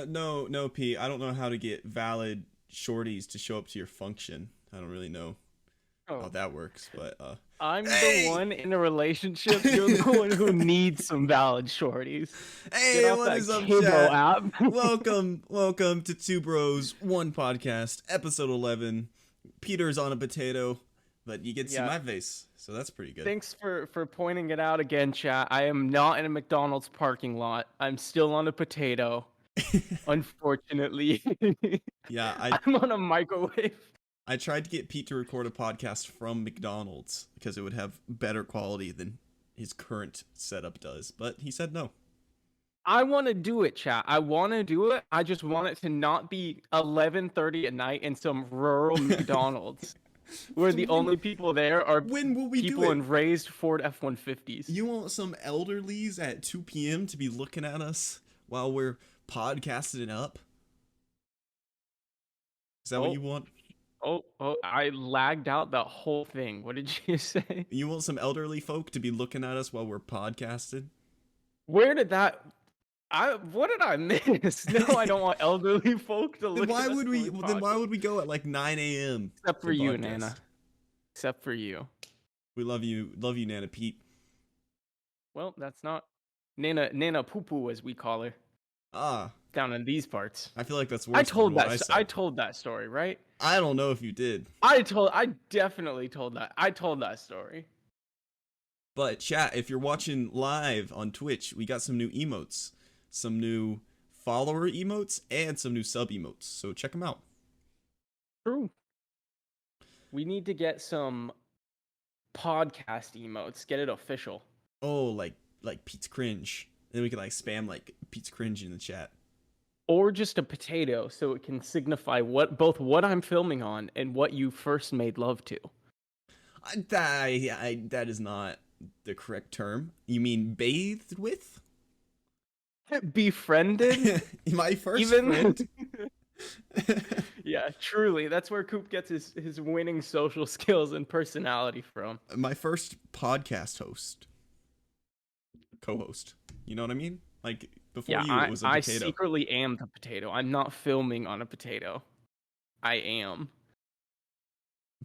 No, Pete. I don't know how to get valid shorties to show up to your function. I don't really know how Oh, that works, but I'm the hey, one in a relationship. You're the one who needs some valid shorties. Get hey, off what that is up, cable chat? app. Welcome to Two Bros One Podcast, episode 11. Peter's on a potato, but you get to see Yeah. my face, so that's pretty good. Thanks for pointing it out again, chat. I am not in a McDonald's parking lot. I'm still on a potato. Unfortunately. Yeah, I'm on a microwave. I tried to get Pete to record a podcast from McDonald's because it would have better quality than his current setup does, but he said no. I want to do it, chat. I want to do it. I just want it to not be 11:30 at night in some rural McDonald's where the only people there are When will we do people it? in raised Ford F-150s. You want some elderlies at 2 p.m. to be looking at us while we're podcasting it up? Is that what Oh, you want? I lagged out that whole thing. What did you say? You want some elderly folk to be looking at us while we're podcasting? Where did that what did I miss? No, I don't want elderly folk to Then look why at us would when we? we Then why podcast. would we go at like 9 a.m. Except to for you, podcast? Nana. Except for you. We love you, Nana Pete. Well, that's not Nana Poo Poo as we call her Ah, down in these parts. I feel like that's I worse than told what that I I said. told that story, right? I don't know if you did. I definitely told that. I told that story. But chat, if you're watching live on Twitch, we got some new emotes, some new follower emotes, and some new sub emotes. So check them out. True. We need to get some podcast emotes. Get it official. Oh, like Pete's cringe. Then we can like spam like Pete's cringe in the chat. Or just a potato so it can signify what I'm filming on and what you first made love to. That is not the correct term. You mean bathed with? Befriended? My first Even friend. Yeah, truly. That's where Coop gets his winning social skills and personality from. My first podcast host, co-host. You know what I mean? Like before Yeah, you, it I, was a I potato. secretly am the potato. I'm not filming on a potato. I am.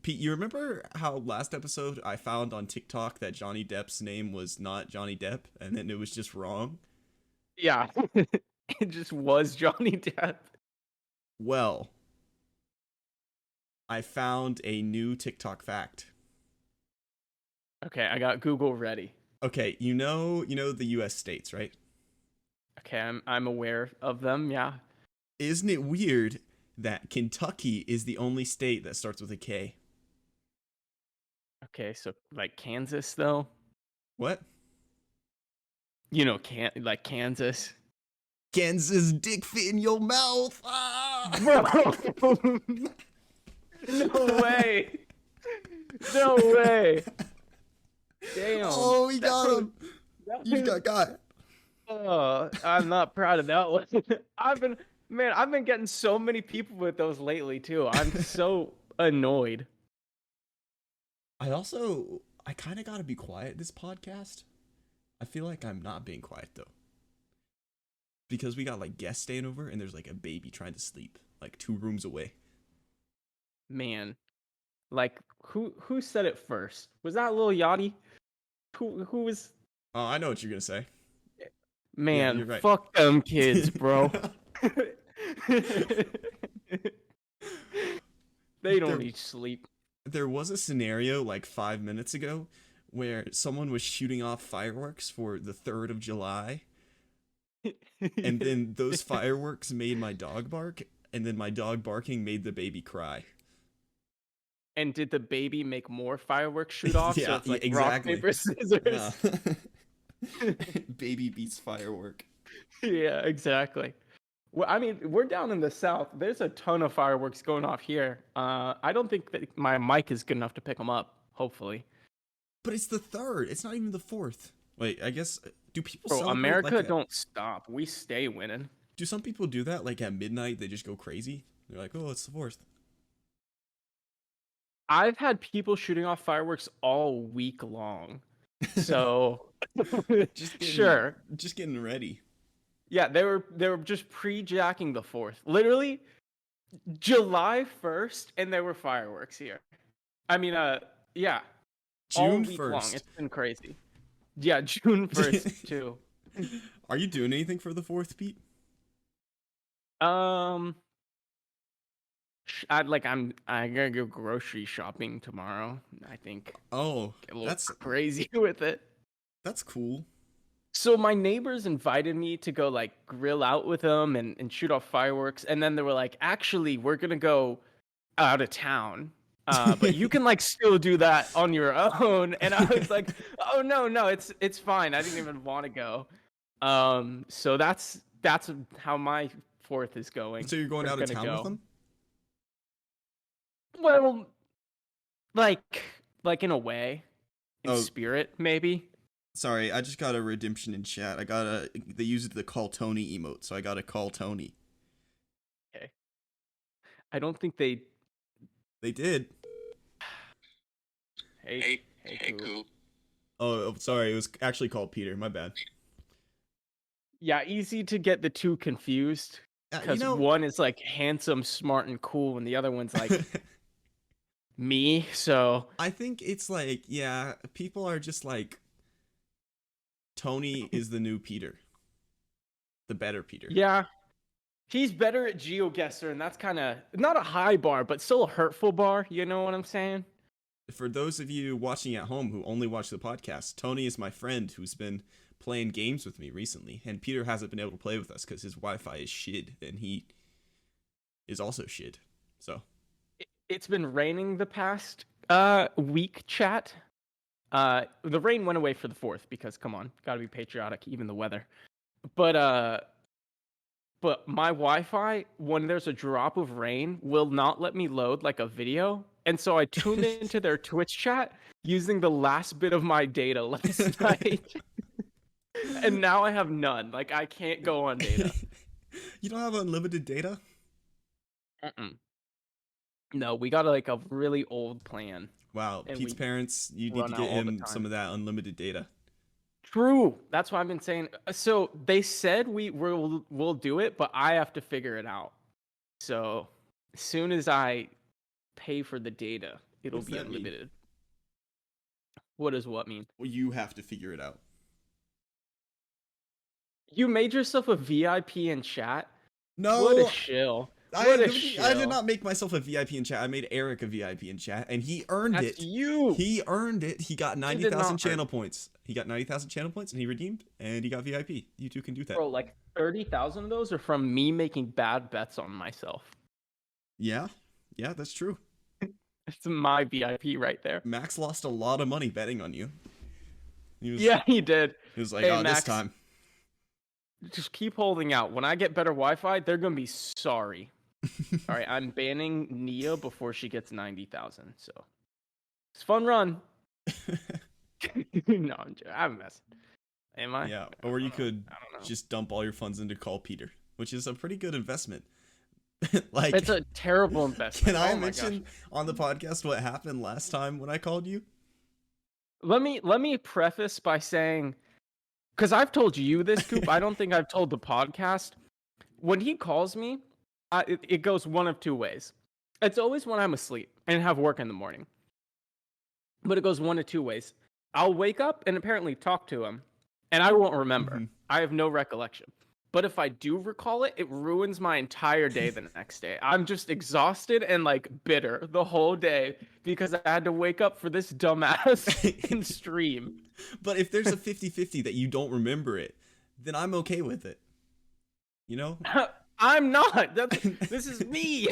Pete, you remember how last episode I found on TikTok that Johnny Depp's name was not Johnny Depp, and then it was just wrong? Yeah. It just was Johnny Depp. Well, I found a new TikTok fact. Okay, I got Google ready. Okay, you know the U.S. states, right? Okay, I'm aware of them, yeah. Isn't it weird that Kentucky is the only state that starts with a K? Okay, so like Kansas though? What? You know, like Kansas. Kansas dick fit in your mouth. Ah! Bro. No way. No way. Damn. Oh, we got him. You just got. Oh, I'm not proud of that one. I've been getting so many people with those lately too. I'm so annoyed. I kind of got to be quiet this podcast. I feel like I'm not being quiet though. Because we got like guests staying over and there's like a baby trying to sleep like 2 rooms away. Man. Like who said it first? Was that Lil Yachty? Who was Oh, I know what you're going to say. Yeah, Man, you're right. fuck them kids, bro. They don't need sleep. There was a scenario like 5 minutes ago where someone was shooting off fireworks for the 3rd of July. And then those fireworks made my dog bark. And then my dog barking made the baby cry. And did the baby make more fireworks shoot off? Yeah, So it's like exactly. rock, paper, scissors. Baby beats firework. Yeah, exactly. Well, I mean, we're down in the south. There's a ton of fireworks going off here. I don't think that my mic is good enough to pick them up. Hopefully, But it's the 3rd. It's not even the 4th. Wait, I guess do people bro. celebrate America like don't stop. We stay winning. do some people do that like at midnight they just go crazy? They're like, "Oh, it's the 4th." I've had people shooting off fireworks all week long. So Just sure. getting ready. Yeah, they were just pre-jacking the 4th. Literally July 1st, and there were fireworks here. I mean, yeah, all June week long. 1st. It's been crazy. Yeah, June 1st too. Are you doing anything for the 4th, Pete? Um, I gotta go grocery shopping tomorrow. I think Oh, get a little that's crazy with it. that's cool. So my neighbors invited me to go like grill out with them and shoot off fireworks, and then they were like, "Actually, we're gonna go out of town, but you can like still do that on your own." And I was like, "Oh no, it's fine. I didn't even want to go." So that's how my 4th is going. So you're going We're out of gonna town with go. them? Well, like in a way, in Oh, spirit, maybe. sorry, I just got a redemption in chat. They used the call Tony emote, so I got to call Tony. Okay. I don't think they. They did. Hey, Coop. Oh, sorry, it was actually called Peter. My bad. Yeah, easy to get the two confused You because know, one is like handsome, smart, and cool, and the other one's like me. So I think it's like, yeah, people are just like, Tony is the new Peter, the better Peter. yeah, he's better at GeoGuessr, and that's kind of not a high bar, but still a hurtful bar. You know what I'm saying? For those of you watching at home who only watch the podcast, Tony is my friend who's been playing games with me recently, and Peter hasn't been able to play with us because his Wi-Fi is shit, and he is also shit. So It's been raining the past week, chat. The rain went away for the 4th because come on, gotta be patriotic, even the weather. But my Wi-Fi, when there's a drop of rain, will not let me load like a video. And so I tuned into their Twitch chat using the last bit of my data last night. And now I have none. Like I can't go on data. You don't have unlimited data? Mm-mm. No, we got like a really old plan. Wow, And Pete's we parents, you need to run out get all the him some time. of that unlimited data. True. That's what I've been saying. So they said we'll do it, but I have to figure it out. So as soon as I pay for the data, it'll What's be that mean? unlimited. What does what mean? Well, you have to figure it out. You made yourself a VIP in chat? What a No, shill. I What a I did shill. not make myself a VIP in chat. I made Eric a VIP in chat, and he earned That's it. you. He earned it. He got You did 90,000 not earn channel it. points. He got 90,000 channel points, and he redeemed, and he got VIP. You too can do that. Bro, like 30,000 of those are from me making bad bets on myself. Yeah, yeah, that's true. It's my VIP right there. Max lost a lot of money betting on you. Yeah, he did. He was like, Hey, oh, this Max, time. just keep holding out. When I get better Wi-Fi, they're gonna be sorry. All right, I'm banning Nia before she gets 90,000. So it's a fun run. No, I'm messing. Am I? Yeah, I or you don't know. could I don't know. just dump all your funds into Call Peter, which is a pretty good investment. Like, It's a terrible investment. can I Oh my gosh. mention on the podcast what happened last time when I called you? Let me preface by saying, because I've told you this, Coop. I don't think I've told the podcast. When he calls me, it goes one of two ways. It's always when I'm asleep and have work in the morning. But it goes one of two ways. I'll wake up and apparently talk to him, and I won't remember. Mhm. I have no recollection. But if I do recall it, it ruins my entire day the next day. I'm just exhausted and like bitter the whole day because I had to wake up for this dumbass in stream. But if there's a 50-50 that you don't remember it, then I'm okay with it. You know? I'm not. This is me.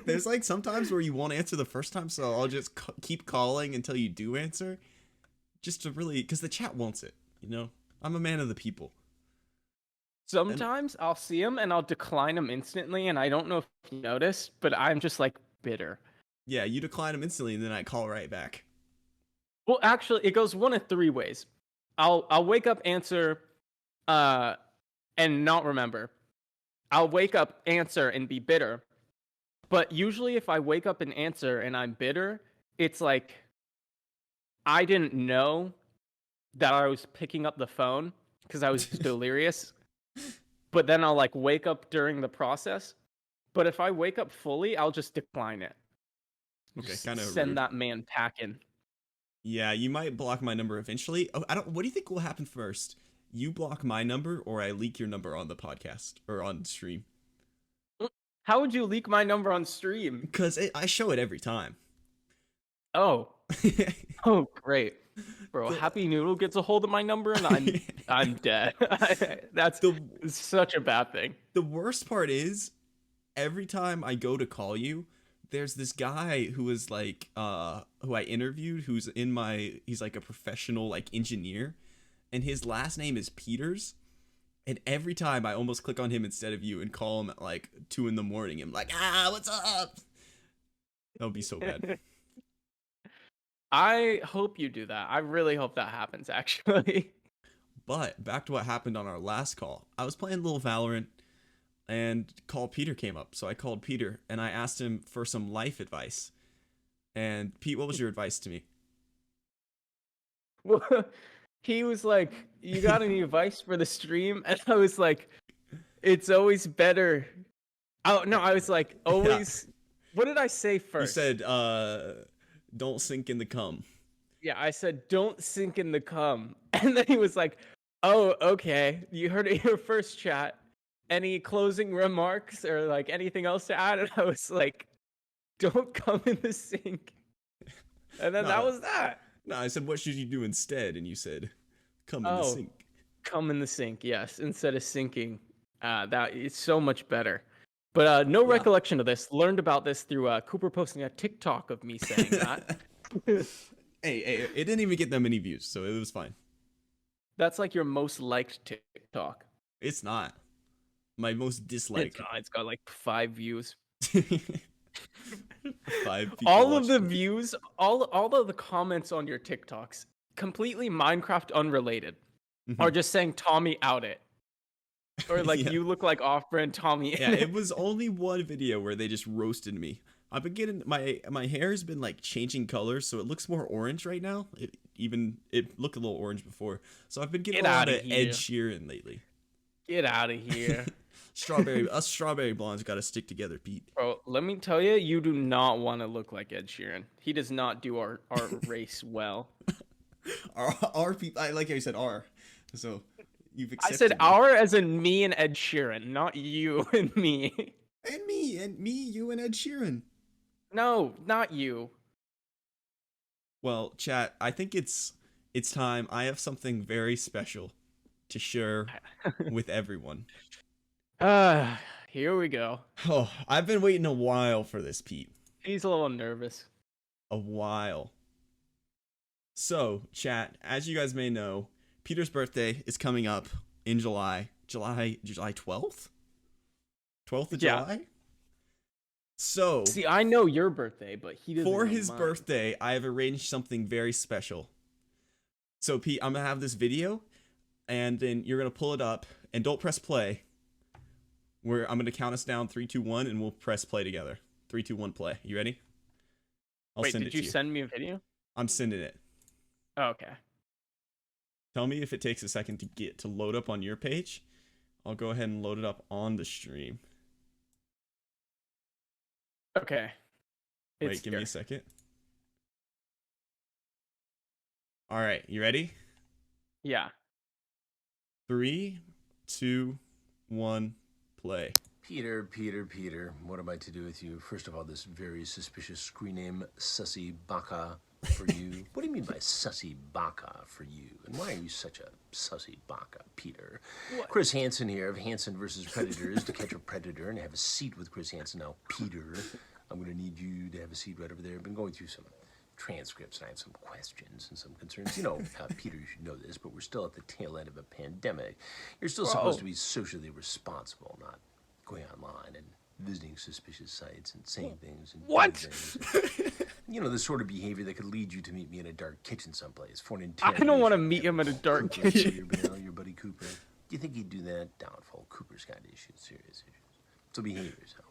There's like sometimes where you won't answer the first time, so I'll just keep calling until you do answer. Just to really, because the chat wants it, you know? I'm a man of the people. Sometimes I'll see him and I'll decline him instantly, and I don't know if you noticed, but I'm just like bitter. Yeah, you decline them instantly, and then I call right back. Well, actually, it goes one of three ways. I'll wake up, answer, and not remember. I'll wake up, answer, and be bitter. But usually, if I wake up and answer and I'm bitter, it's like I didn't know that I was picking up the phone because I was delirious. but then I'll like wake up during the process. But if I wake up fully, I'll just decline it. Okay, Just kind of send rude. that man packing. Yeah, you might block my number eventually. Oh, I don't. What do you think will happen first? You block my number, or I leak your number on the podcast or on stream? How would you leak my number on stream? Because I show it every time. Oh, oh, great, bro. the, Happy Noodle gets a hold of my number, and I'm dead. That's the such a bad thing. the worst part is every time I go to call you, there's this guy who is like who I interviewed who's in my he's like a professional like engineer, and his last name is Peters. And every time I almost click on him instead of you and call him at like 2 in the morning. I'm like, what's up? That would be so bad. I hope you do that. I really hope that happens, actually. But back to what happened on our last call. I was playing a little Valorant and call Peter came up. So I called Peter and I asked him for some life advice. And Pete, what was your advice to me? Well, he was like, "You got any advice for the stream?" And I was like, "It's always better." Oh no, I was like, "Always." Yeah. What did I say first? You said, "Don't sink in the cum." Yeah, I said, "Don't sink in the cum," and then he was like, "Oh, okay. You heard it here first, chat. Any closing remarks or like anything else to add?" And I was like, "Don't come in the sink." And then that was that. No, I said, what should you do instead? And you said, come in the sink. Come in the sink, yes. Instead of sinking. That is so much better. But no recollection of this. Learned about this through Cooper posting a TikTok of me saying that. Hey, it didn't even get that many views, so it was fine. That's like your most liked TikTok. It's not. My most disliked. It's not. It's got like 5 views. 5 people. All of the views, all of the comments on your TikToks, completely Minecraft unrelated, are just saying Tommy out it. Or like you look like off-brand Tommy. Yeah, it was only one video where they just roasted me. I've been getting my hair's been like changing colors, so it looks more orange right now. It looked a little orange before, so I've been getting a lot of Ed Sheeran lately. Get out of here. Us strawberry blondes got to stick together, Pete. Bro, let me tell you, you do not want to look like Ed Sheeran. He does not do our race well. Our people, I like how you said our. So you've accepted. I said our as in me and Ed Sheeran, not you and me. And me, you and Ed Sheeran. No, not you. Well, chat, I think it's time. I have something very special to share with everyone. Here we go. Oh, I've been waiting a while for this, Pete. He's a little nervous. A while. So, chat, as you guys may know, Peter's birthday is coming up in July. July 12th? 12th of July? So, see, I know your birthday, but he doesn't. For his birthday, I have arranged something very special. So, Pete, I'm going to have this video, and then you're going to pull it up, and don't press play. I'm going to count us down 3, 2, 1, and we'll press play together. 3, 2, 1, play. You ready? Wait, did you send me a video? I'm sending it. Oh, okay. Tell me if it takes a second to load up on your page. I'll go ahead and load it up on the stream. Okay. Wait, give me a second. All right, you ready? Yeah. 3, 2, 1, play. Peter, what am I to do with you? First of all, this very suspicious screen name, Sussy Baka, for you. What do you mean by Sussy Baka for you? And why are you such a Sussy Baka, Peter? What? Chris Hansen here of Hansen versus Predators to catch a predator and have a seat with Chris Hansen. Now, Peter, I'm going to need you to have a seat right over there. I've been going through some transcripts and I have some questions and some concerns. You know, Peter, you should know this, but we're still at the tail end of a pandemic. You're still supposed to be socially responsible, not going online and visiting suspicious sites and saying things and what? Things. You know, the sort of behavior that could lead you to meet me in a dark kitchen someplace for an I don't want to meet him in a dark kitchen. Your buddy Cooper. Do you think he'd do that? Doubtful. Cooper's got issues, serious issues. So behave yourself.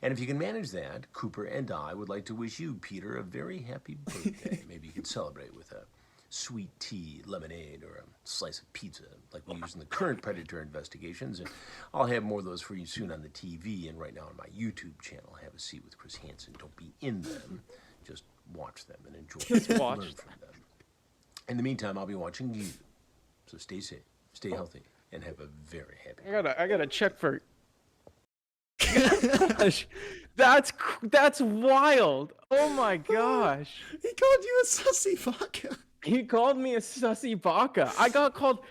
And if you can manage that, Cooper and I would like to wish you, Peter, a very happy birthday. Maybe you could celebrate with a sweet tea, lemonade, or a slice of pizza like we use in the current Predator investigations. And I'll have more of those for you soon on the TV. And right now on my YouTube channel, Have a Seat with Chris Hansen. Don't be in them. Just watch them and enjoy Just them. watch Learn from them. In the meantime, I'll be watching you. So stay safe, stay healthy, and have a very happy I gotta check for. Gosh, that's wild. Oh my gosh. He called you a sussy vodka. He called me a sussy baka. I got called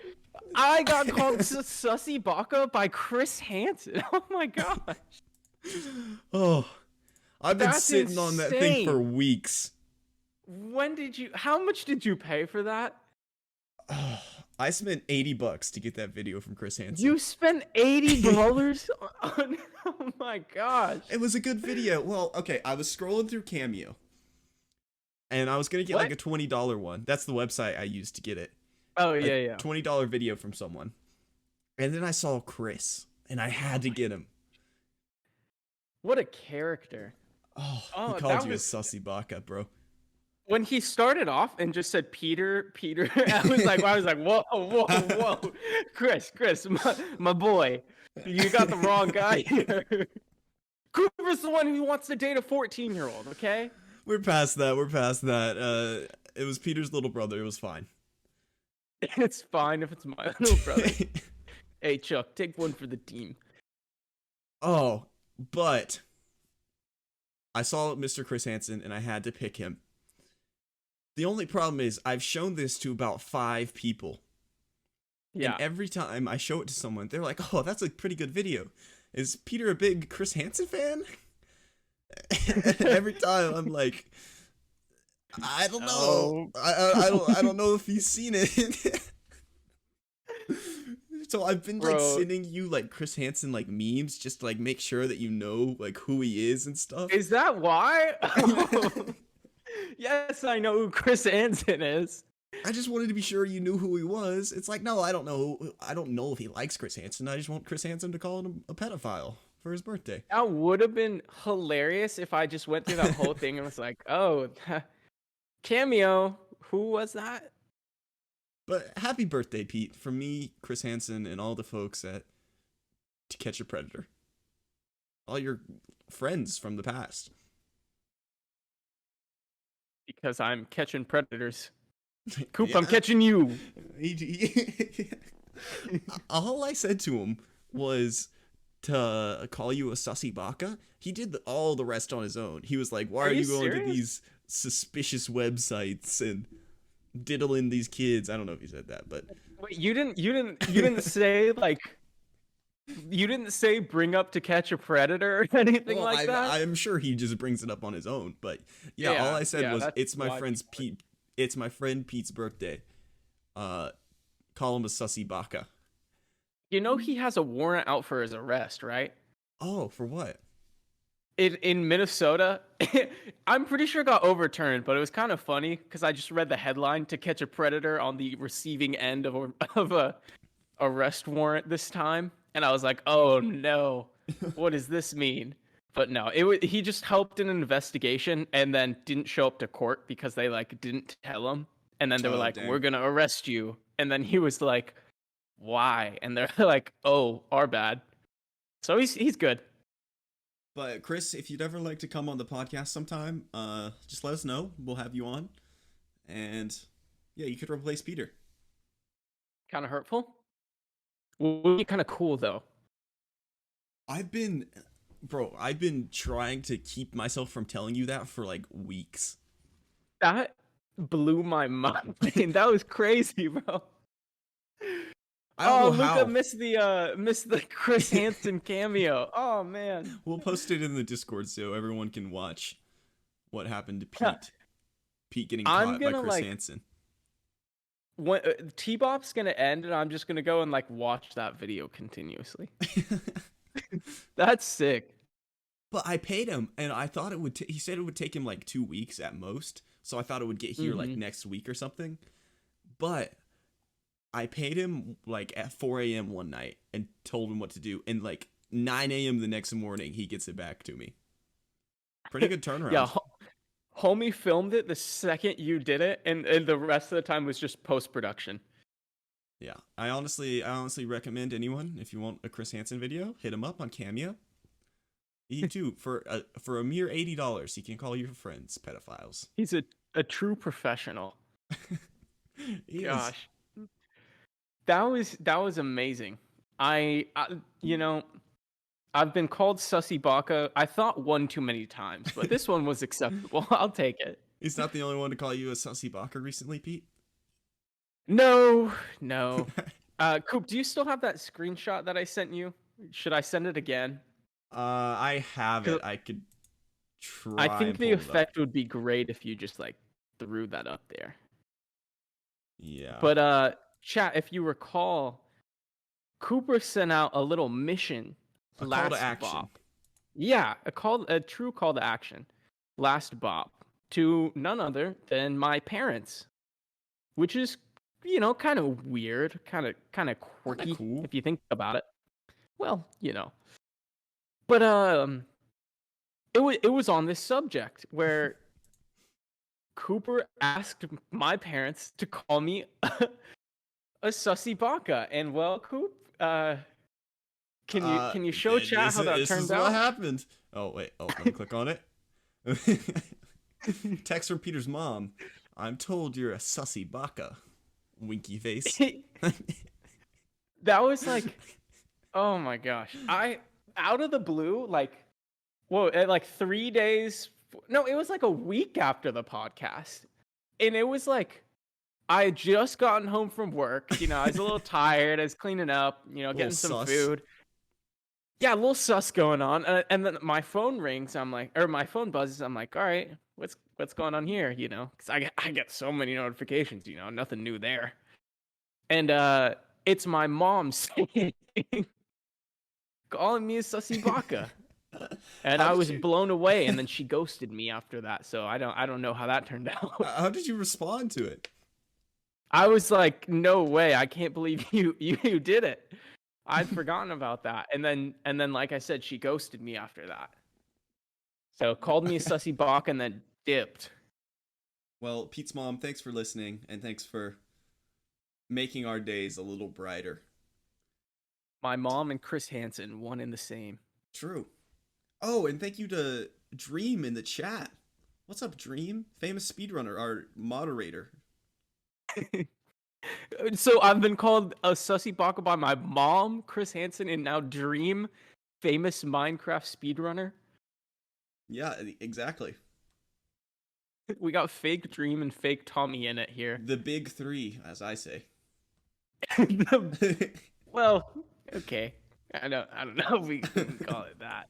sussy baka by Chris Hansen. Oh my gosh. Oh, I've been That's sitting on that thing for insane. weeks. How much did you pay for that? Oh, I spent $80 to get that video from Chris Hansen. You spent $80 on, oh my gosh. It was a good video. Well, okay, I was scrolling through Cameo, and I was gonna get like a $20 one. That's the website I used to get it. Oh yeah. $20 video from someone, and then I saw Chris, and I had to get him. What a character. Oh, Oh, he called that you was- a sussy baka, bro. When he started off and just said Peter, I was like, whoa, Chris, my boy, you got the wrong guy here. Cooper's the one who wants to date a 14-year-old, okay? We're past that. It was Peter's little brother. It was fine. It's fine if it's my little brother. Hey, Chuck, take one for the team. Oh, but I saw Mr. Chris Hansen, and I had to pick him. The only problem is I've shown this to about 5 people. Yeah. And every time I show it to someone, they're like, oh, that's a pretty good video. Is Peter a big Chris Hansen fan? And every time I'm like, I don't know. I don't know if he's seen it. So I've been like sending you like Chris Hansen like memes just to like make sure that you know like who he is and stuff. Is that why? Yes, I know who Chris Hansen is. I just wanted to be sure you knew who he was. It's like, no, I don't know. I don't know if he likes Chris Hansen. I just want Chris Hansen to call him a pedophile for his birthday. That would have been hilarious if I just went through that whole thing and was like, oh, Cameo, who was that? But happy birthday, Pete, from me, Chris Hansen, and all the folks at To Catch a Predator. All your friends from the past. Because I'm catching predators. Coop, Yeah. I'm catching you. All I said to him was to call you a sussy baka. He did all the rest on his own. He was like, why are you going to these suspicious websites and diddling these kids? I don't know if he said that, but Wait, you didn't say like, you didn't say bring up To Catch a Predator or anything like that? I'm sure he just brings it up on his own, but yeah, all I said was it's my friend's Pete. It's my friend Pete's birthday. Call him a sussy baka. You know he has a warrant out for his arrest, right? Oh, for what? In Minnesota, I'm pretty sure it got overturned, but it was kind of funny because I just read the headline To Catch a Predator on the receiving end of a arrest warrant this time, and I was like, oh no, what does this mean? But no, he just helped in an investigation and then didn't show up to court because they like didn't tell him, and then they were like, dang. we're gonna arrest you, and then he was like, why? And they're like, oh, our bad. So he's good. But Chris, if you'd ever like to come on the podcast sometime, just let us know. We'll have you on, and yeah, you could replace Peter. Kind of hurtful. Would be kind of cool though. I've been trying to keep myself from telling you that for like weeks. That blew my mind. That was crazy, bro. I don't know Luca how. missed the Chris Hansen cameo. Oh man. We'll post it in the Discord so everyone can watch what happened to Pete. Pete getting caught by Chris Hansen. When TBOP's gonna end, and I'm just gonna go and like watch that video continuously. That's sick. But I paid him, and I thought it would. He said it would take him like 2 weeks at most, so I thought it would get here like next week or something. But I paid him like at 4 a.m. one night and told him what to do, and like 9 a.m. the next morning he gets it back to me. Pretty good turnaround. Yeah. Homie filmed it the second you did it, and the rest of the time was just post-production. Yeah, I honestly recommend anyone, if you want a Chris Hansen video, hit him up on Cameo. He too, for a mere $80, he can call your friends pedophiles. He's a true professional. He is. Gosh, that was amazing. I you know, I've been called Sussy Baka. I thought one too many times, but this one was acceptable. I'll take it. He's not the only one to call you a sussy baka recently, Pete. No. Coop, do you still have that screenshot that I sent you? Should I send it again? I have it. I could try. I think and the pull it up. effect would be great if you just like threw that up there. Yeah. But chat, if you recall, Cooper sent out a little mission. A last call to action. BOP. Yeah, a true call to action. Last BOP to none other than my parents, which is, you know, kind of weird, kind of quirky cool. if you think about it. Well, you know. But it was on this subject where Cooper asked my parents to call me a sussy baka, and well, Coop, can you show chat how that turned out? This is what happened. Oh wait, let me click on it. Text from Peter's mom. I'm told you're a sussy baka. Winky face. That was like, oh my gosh. I out of the blue, like, whoa, like 3 days. No, it was like a week after the podcast. And it was like, I had just gotten home from work. You know, I was a little tired. I was cleaning up, you know, getting some food. Yeah, a little sus going on. And then my phone rings. I'm like, or my phone buzzes. I'm like, all right, what's going on here? You know, because I get so many notifications, you know, nothing new there. And it's my mom saying, calling me a sussy baka. And I was blown away, and then she ghosted me after that. So I don't know how that turned out. How did you respond to it? I was like, no way, I can't believe you did it. I'd forgotten about that. And then like I said, she ghosted me after that. So called me a sussy baka and then dipped. Well, Pete's mom, thanks for listening, and thanks for making our days a little brighter. My mom and Chris Hansen, one and the same. True. Oh, and thank you to Dream in the chat. What's up, Dream? Famous speedrunner, our moderator. So I've been called a sussy baka by my mom, Chris Hansen, and now Dream, famous Minecraft speedrunner. Yeah, exactly. We got fake Dream and fake Tommy in it here. The big three, as I say. Well, okay. I don't know if we can call it that.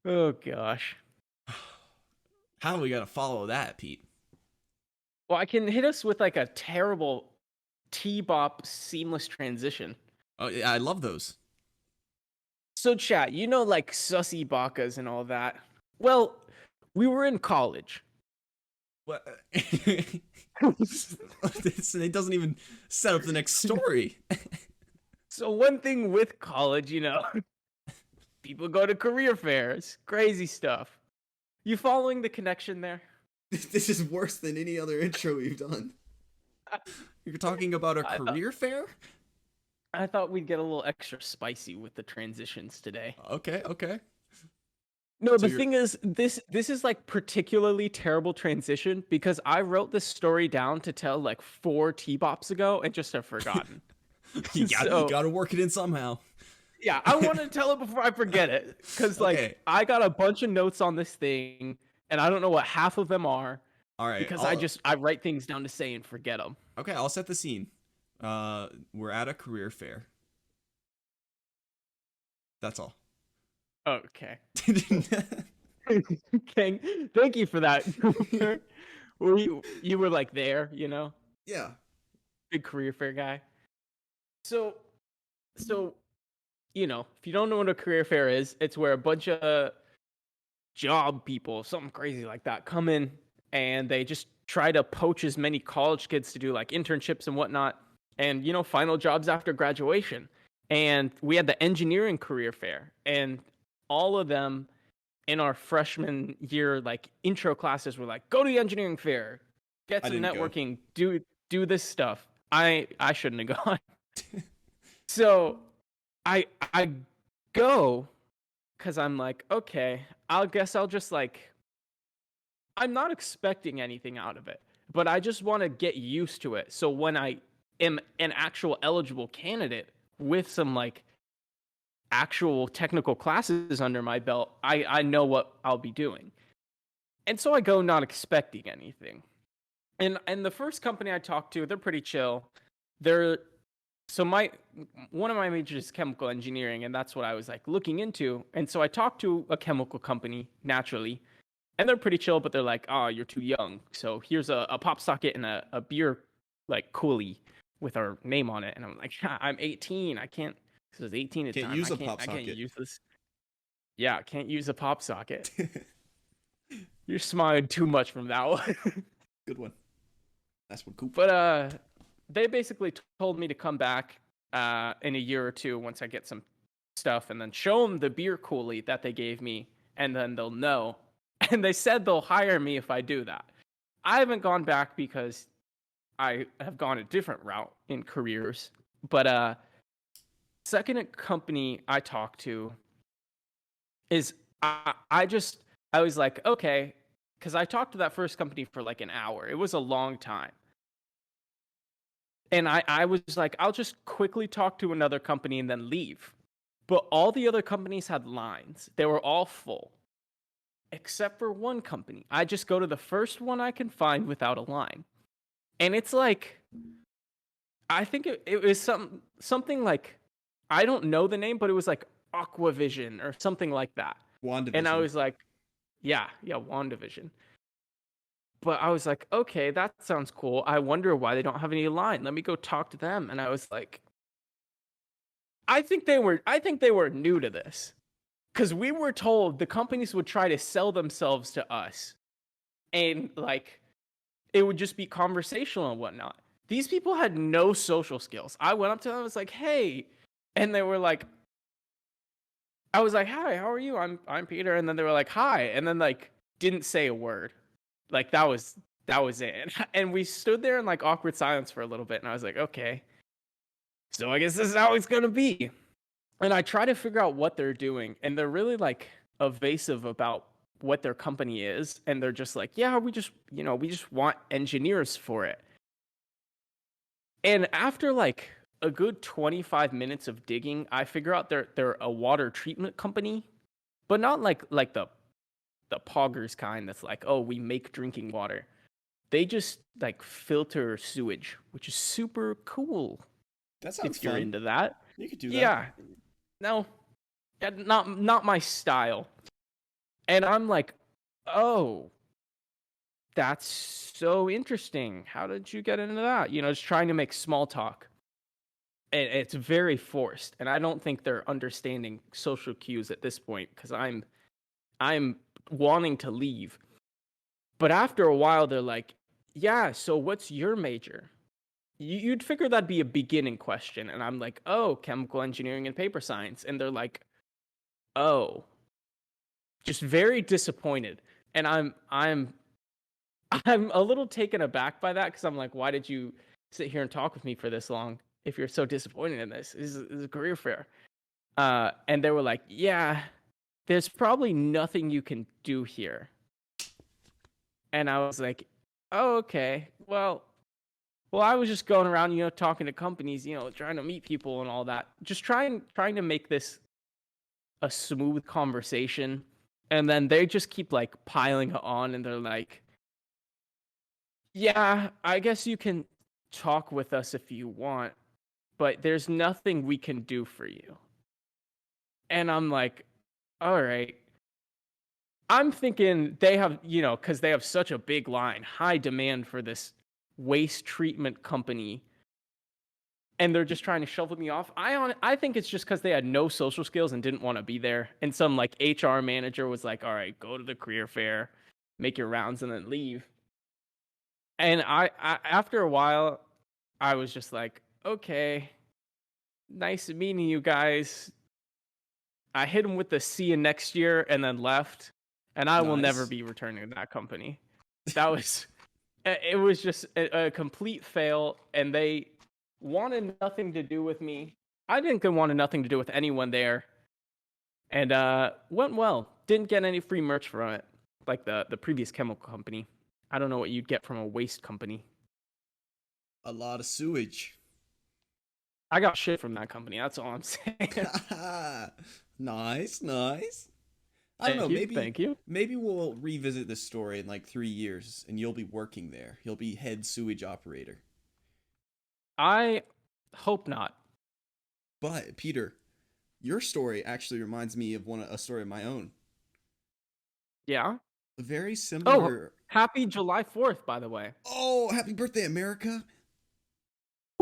Oh gosh. How are we gonna follow that, Pete? Well, I can hit us with like a terrible TBOP seamless transition. Oh yeah, I love those. So chat, you know, like sussy bakas and all that. Well, we were in college. What? It doesn't even set up the next story. So one thing with college, you know, people go to career fairs, crazy stuff. You following the connection there? This is worse than any other intro we've done. You're talking about a career fair? I thought we'd get a little extra spicy with the transitions today. Okay. No, so the thing is, this is like particularly terrible transition because I wrote this story down to tell like 4 TBOPs ago and just have forgotten. you gotta work it in somehow. Yeah, I want to tell it before I forget it because like I got a bunch of notes on this thing and I don't know what half of them are. All right, because I write things down to say and forget them. Okay, I'll set the scene. We're at a career fair. That's all. Okay. Thank you for that. You were like there, you know? Yeah. Big career fair guy. So, you know, if you don't know what a career fair is, it's where a bunch of job people, something crazy like that, come in and they just try to poach as many college kids to do like internships and whatnot and, you know, final jobs after graduation. And we had the engineering career fair and all of them in our freshman year, like intro classes were like, go to the engineering fair, get I some didn't go. networking, do this stuff. I shouldn't have gone. So I go because I'm like, okay, I guess I'll just like, I'm not expecting anything out of it, but I just want to get used to it. So when I am an actual eligible candidate with some like actual technical classes under my belt, I know what I'll be doing. And so I go not expecting anything. And the first company I talked to, they're pretty chill. They're so my one of my majors is chemical engineering, and that's what I was like looking into. And so I talked to a chemical company naturally, and they're pretty chill, but they're like, "Oh, you're too young. So here's a pop socket and a beer like coolie with our name on it." And I'm like, "I'm 18. I can't. This is 18 at the Can't time. use a I pop can't socket. use this. Yeah, I can't use a pop socket. You're smiling too much from that one." Good one. That's one, Coop. But they basically told me to come back in a year or two once I get some stuff, and then show them the beer coolie that they gave me, and then they'll know. And they said they'll hire me if I do that. I haven't gone back because I have gone a different route in careers. But second company I talked to is I was like, okay, because I talked to that first company for like an hour. It was a long time. And I was like, I'll just quickly talk to another company and then leave. But all the other companies had lines. They were all full. Except for one company. I just go to the first one I can find without a line. And it's like, I think it was something like, I don't know the name, but it was like Aquavision or something like that. WandaVision. And I was like, yeah, WandaVision. But I was like, okay, that sounds cool. I wonder why they don't have any line. Let me go talk to them. And I was like, I think they were new to this. Because we were told the companies would try to sell themselves to us. And like it would just be conversational and whatnot. These people had no social skills. I went up to them, I was like, hey. And they were like, I was like, hi, how are you? I'm Peter. And then they were like, hi. And then like didn't say a word. Like that was it. And we stood there in like awkward silence for a little bit. And I was like, okay, so I guess this is how it's going to be. And I try to figure out what they're doing. And they're really like evasive about what their company is. And they're just like, yeah, we just want engineers for it. And after like a good 25 minutes of digging, I figure out they're a water treatment company, but not like the poggers kind that's like, oh, we make drinking water. They just like filter sewage, which is super cool. That sounds if you're fun. into that. You could do that. Yeah. No. Not my style. And I'm like, oh, that's so interesting. How did you get into that? Just trying to make small talk. And it's very forced. And I don't think they're understanding social cues at this point because I'm wanting to leave. But after a while, they're like, yeah, so what's your major? You'd figure that'd be a beginning question. And I'm like, oh, chemical engineering and paper science. And they're like, oh, just very disappointed. And I'm a little taken aback by that because I'm like, why did you sit here and talk with me for this long if you're so disappointed in this? This is a career fair. And they were like, yeah, there's probably nothing you can do here. And I was like, oh, okay. Well, I was just going around, talking to companies, trying to meet people and all that. Just trying to make this a smooth conversation. And then they just keep like piling it on and they're like, yeah, I guess you can talk with us if you want, but there's nothing we can do for you. And I'm like, all right. I'm thinking they have, because they have such a big line, high demand for this waste treatment company, and they're just trying to shovel me off. I think it's just because they had no social skills and didn't want to be there. And some like HR manager was like, all right, go to the career fair, make your rounds, and then leave. And I after a while, I was just like, okay, nice meeting you guys. I hit him with the see you next year and then left. And I will never Nice. be returning to that company. That was, it was just a complete fail. And they wanted nothing to do with me. I didn't want nothing to do with anyone there. And went well. Didn't get any free merch from it, like the previous chemical company. I don't know what you'd get from a waste company. A lot of sewage. I got shit from that company. That's all I'm saying. Nice, nice. I don't know. Thank you. Maybe we'll revisit this story in like 3 years, and you'll be working there. You'll be head sewage operator. I hope not. But Peter, your story actually reminds me of a story of my own. Yeah. Very Oh, similar. happy July 4th, by the way. Oh, happy birthday, America!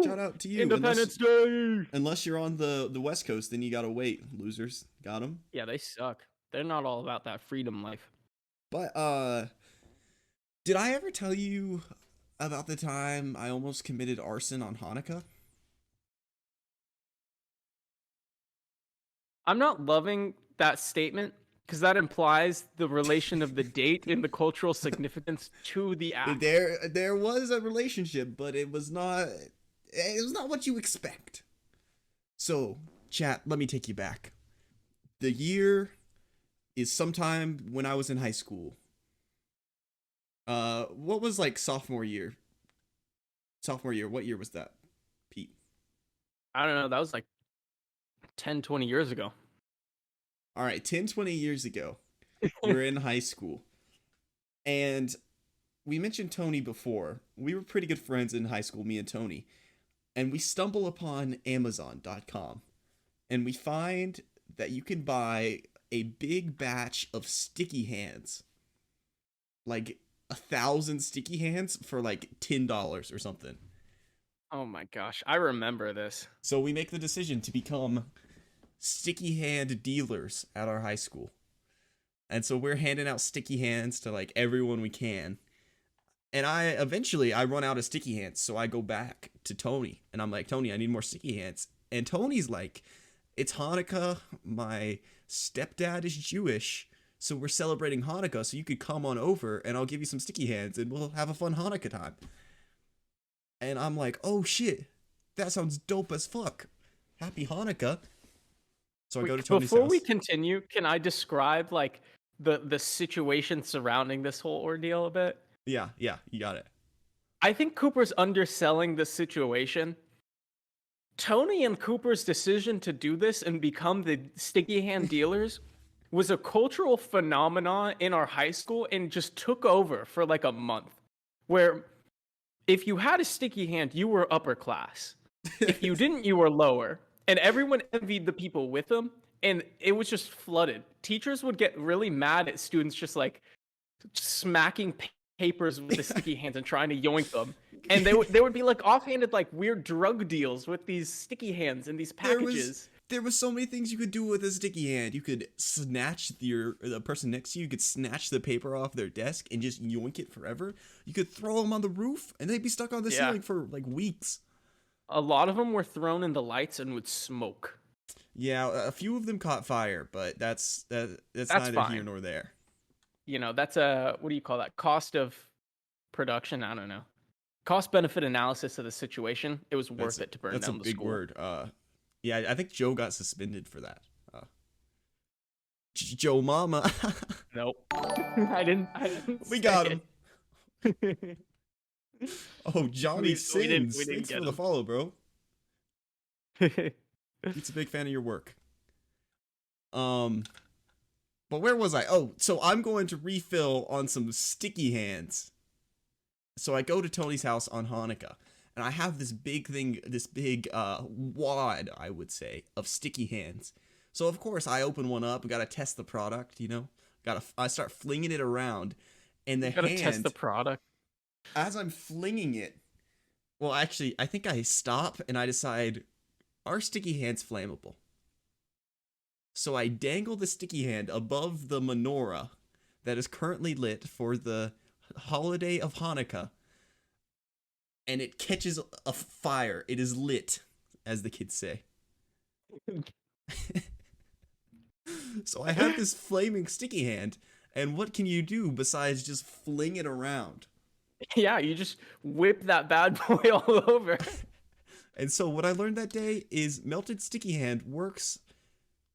Shout out to you. Independence Day. Unless you're on the West Coast, then you gotta wait. Losers, got them. Yeah, they suck. They're not all about that freedom life. But did I ever tell you about the time I almost committed arson on Hanukkah? I'm not loving that statement because that implies the relation of the date and the cultural significance to the act. There was a relationship, but it was not what you expect. So, chat, let me take you back. The year is sometime when I was in high school. What was like sophomore year? Sophomore year, what year was that, Pete? I don't know. That was like 10, 20 years ago. All right, 10, 20 years ago, we're in high school. And we mentioned Tony before. We were pretty good friends in high school, me and Tony. And we stumble upon Amazon.com. And we find that you can buy a big batch of sticky hands. Like 1,000 sticky hands for like $10 or something. Oh my gosh. I remember this. So we make the decision to become sticky hand dealers at our high school. And so we're handing out sticky hands to like everyone we can. And I run out of sticky hands, so I go back to Tony and I'm like, Tony, I need more sticky hands. And Tony's like, it's Hanukkah. My stepdad is Jewish, so we're celebrating Hanukkah, so you could come on over and I'll give you some sticky hands and we'll have a fun Hanukkah time. And I'm like, oh shit, that sounds dope as fuck. Happy Hanukkah. So I go to Tony's Before house. we continue, can I describe like the situation surrounding this whole ordeal a bit? Yeah, you got it. I think Cooper's underselling the situation. Tony and Cooper's decision to do this and become the sticky hand dealers was a cultural phenomenon in our high school and just took over for like a month. Where if you had a sticky hand, you were upper class. If you didn't, you were lower. And everyone envied the people with them. And it was just flooded. Teachers would get really mad at students just like smacking papers with the sticky hands and trying to yoink them. And they would be like offhanded like weird drug deals with these sticky hands and these packages. There was so many things you could do with a sticky hand. You could snatch the person next to you. You could snatch the paper off their desk and just yoink it forever. You could throw them on the roof and they'd be stuck on the ceiling for like weeks. A lot of them were thrown in the lights and would smoke. Yeah, a few of them caught fire, but that's neither fine. here nor there. You know, that's a, what do you call that? Cost of production? I don't know. Cost benefit analysis of the situation. It was worth it to burn down the school. That's a big word. Yeah, I think Joe got suspended for that. Joe Mama. Nope. I didn't We got him. Oh, Johnny Sins. Thanks for the follow, bro. He's a big fan of your work. But where was I? Oh, so I'm going to refill on some sticky hands. So I go to Tony's house on Hanukkah, and I have this big wad, I would say, of sticky hands. So of course I open one up, gotta test the product, you know? I start flinging it around, and the hand... test the product. As I'm flinging it, well, actually, I think I stop and I decide, are sticky hands flammable? So I dangle the sticky hand above the menorah that is currently lit for the holiday of Hanukkah, and it catches a fire. It is lit, as the kids say. So I have this flaming sticky hand, and what can you do besides just fling it around? Yeah, you just whip that bad boy all over. And so what I learned that day is melted sticky hand works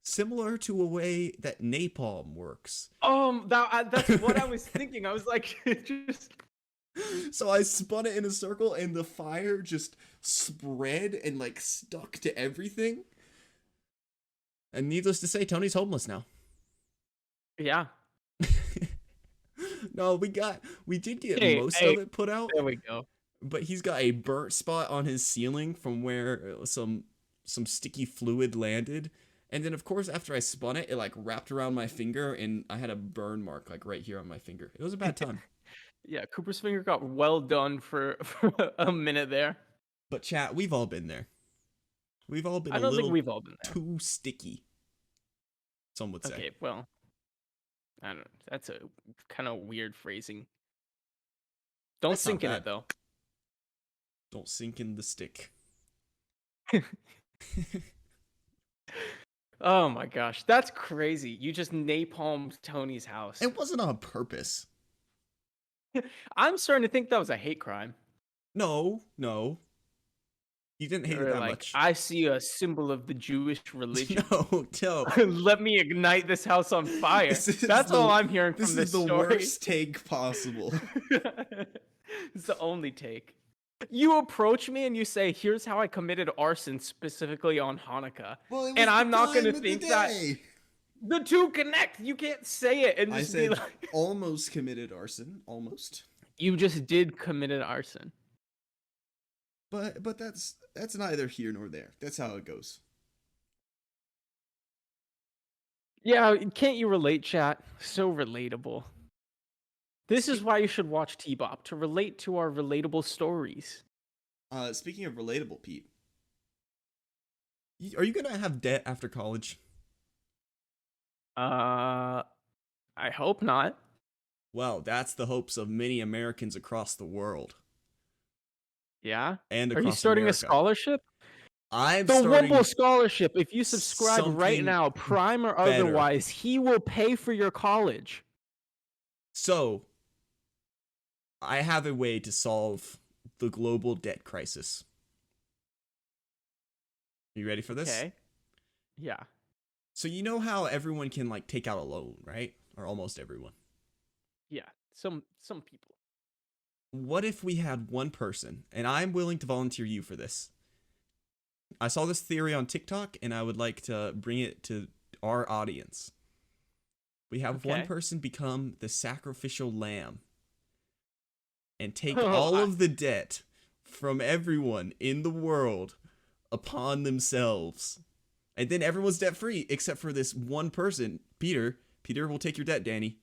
similar to a way that napalm works. That's what I was thinking. I was like, just So I spun it in a circle and the fire just spread and like stuck to everything. And needless to say, Tony's homeless now. yeah. No, we did get Hey, most hey, of it put out, there we go. but he's got a burnt spot on his ceiling from where some sticky fluid landed. And then of course after I spun it, it like wrapped around my finger and I had a burn mark like right here on my finger. It was a bad time. Yeah, Cooper's finger got well done for a minute there. But chat, we've all been there. We've all been I a don't think little we've all been there. too sticky. Some would say. Okay, well, I don't know. That's a kind of weird phrasing. Don't That's not sink in bad. it though. Don't sink in the stick. Oh my gosh, that's crazy. You just napalmed Tony's house. It wasn't on purpose. I'm starting to think that was a hate crime. No. You didn't hate it Or that like, much. I see a symbol of the Jewish religion. No. Let me ignite this house on fire. That's all I'm hearing from this This is the story. worst take possible. It's the only take. You approach me and you say, "Here's how I committed arson specifically on Hanukkah," Well, and I'm not gonna think that the two connect. You can't say it and I just said be like, almost committed arson, almost. "You just did committed arson." But that's neither here nor there. That's how it goes. Yeah, can't you relate, chat? So relatable. This is why you should watch TBOP, to relate to our relatable stories. Speaking of relatable, Pete, are you gonna have debt after college? I hope not. Well, that's the hopes of many Americans across the world Yeah? and Are you across starting America. a scholarship? I'm The starting Wimble Scholarship. If you subscribe right something now, Prime or better. otherwise, he will pay for your college. So, I have a way to solve the global debt crisis. You ready for this? Okay. Yeah. So you know how everyone can like take out a loan, right? Or almost everyone. Yeah. Some people. What if we had one person, and I'm willing to volunteer you for this. I saw this theory on TikTok and I would like to bring it to our audience. We have one Okay. person become the sacrificial lamb and take Oh, all of the debt from everyone in the world upon themselves. And then everyone's debt free except for this one person, Peter. Peter will take your debt, Danny.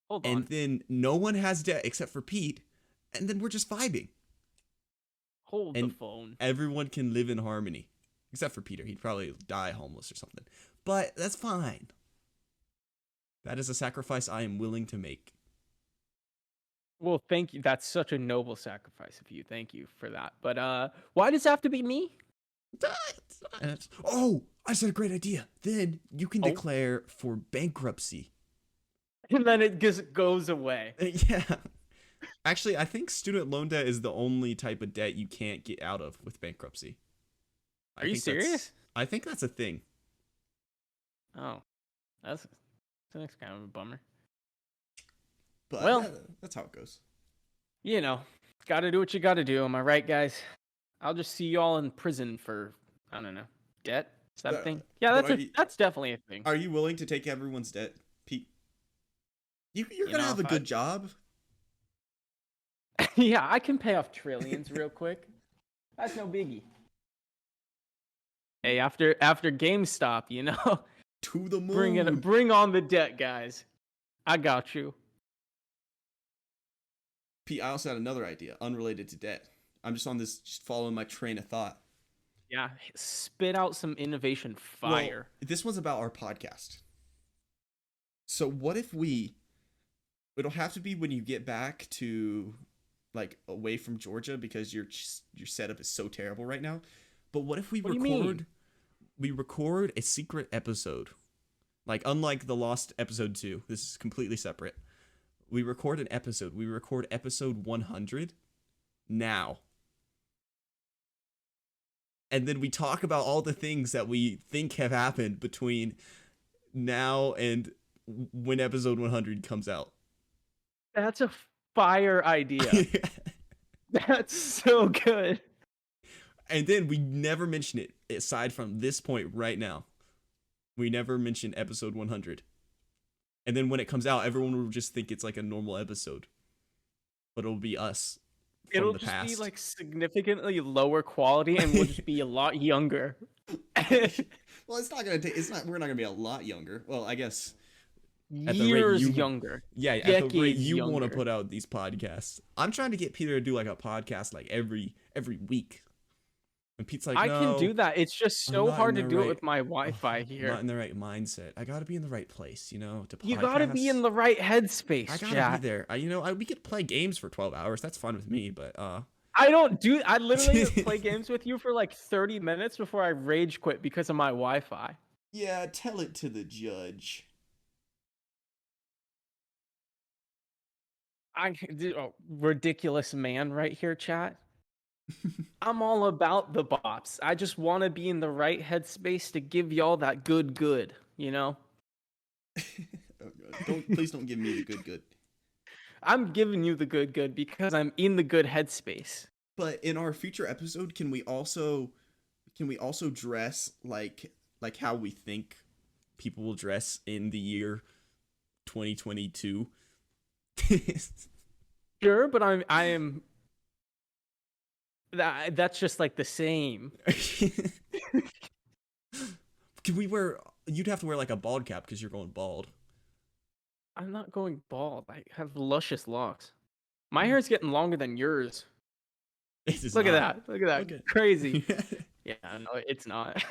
Hold on. And then no one has debt except for Pete. And then we're just vibing. Hold and the phone. Everyone can live in harmony. Except for Peter. He'd probably die homeless or something. But that's fine. That is a sacrifice I am willing to make. Well, thank you. That's such a noble sacrifice of you. Thank you for that. But why does it have to be me? Oh, I said a great idea. Then you can Oh. declare for bankruptcy. And then it just goes away. Yeah. Actually, I think student loan debt is the only type of debt you can't get out of with bankruptcy. Are you serious? I think that's a thing. Oh, that's kind of a bummer. But Well- that's how it goes. You know, gotta do what you gotta do. Am I right, guys? I'll just see y'all in prison for, I don't know, debt? Is that a thing? Yeah, but that's definitely a thing. Are you willing to take everyone's debt, Pete? You're You gonna know, have a if good job. Yeah, I can pay off trillions real quick. That's no biggie. Hey, after GameStop, you know, To the moon. bring on the debt, guys. I got you. Pete, I also had another idea, unrelated to debt. I'm just following my train of thought. Yeah, spit out some innovation fire. Well, this one's about our podcast. So what if it'll have to be when you get back to like away from Georgia because your setup is so terrible right now. But what if we What do you mean? we record a secret episode. Like, unlike the Lost episode 2, this is completely separate. We record an episode. We record episode 100 now. And then we talk about all the things that we think have happened between now and when episode 100 comes out. That's a fire idea. That's so good. And then we never mention it aside from this point right now. We never mention episode 100. And then when it comes out, everyone will just think it's like a normal episode. But it'll be us from It'll the just past. be like significally lower quality, and we'll just be a lot younger. Well, it's not gonna take. It's not. We're not gonna be a lot younger. Well, I guess Years younger. Yeah, at the rate Decades you want to younger. put out these podcasts. I'm trying to get Peter to do like a podcast like every week. And Pete's like, I no, can do that. It's just I'm so not hard in to the do right- it with my Wi-Fi I'm here. not in the right mindset. I gotta be in the right place, to podcast. You gotta be in the right headspace, I gotta Jack. be there. We could play games for 12 hours. That's fine with me, but I literally just play games with you for like 30 minutes before I rage quit because of my Wi-Fi. yeah, tell it to the judge. Ridiculous man right here, chat. I'm all about the bops. I just want to be in the right headspace to give y'all that good, you know? Please don't give me the good. I'm giving you the good because I'm in the good headspace. But in our future episode, can we also dress like how we think people will dress in the year 2022? Sure, but I am that's just like the same. Can we wear? You'd have to wear like a bald cap because you're going bald. I'm not going bald. I have luscious locks. My hair's getting longer than yours. It is Look at not. that. Look at that. Okay. Crazy. Yeah, no, it's not.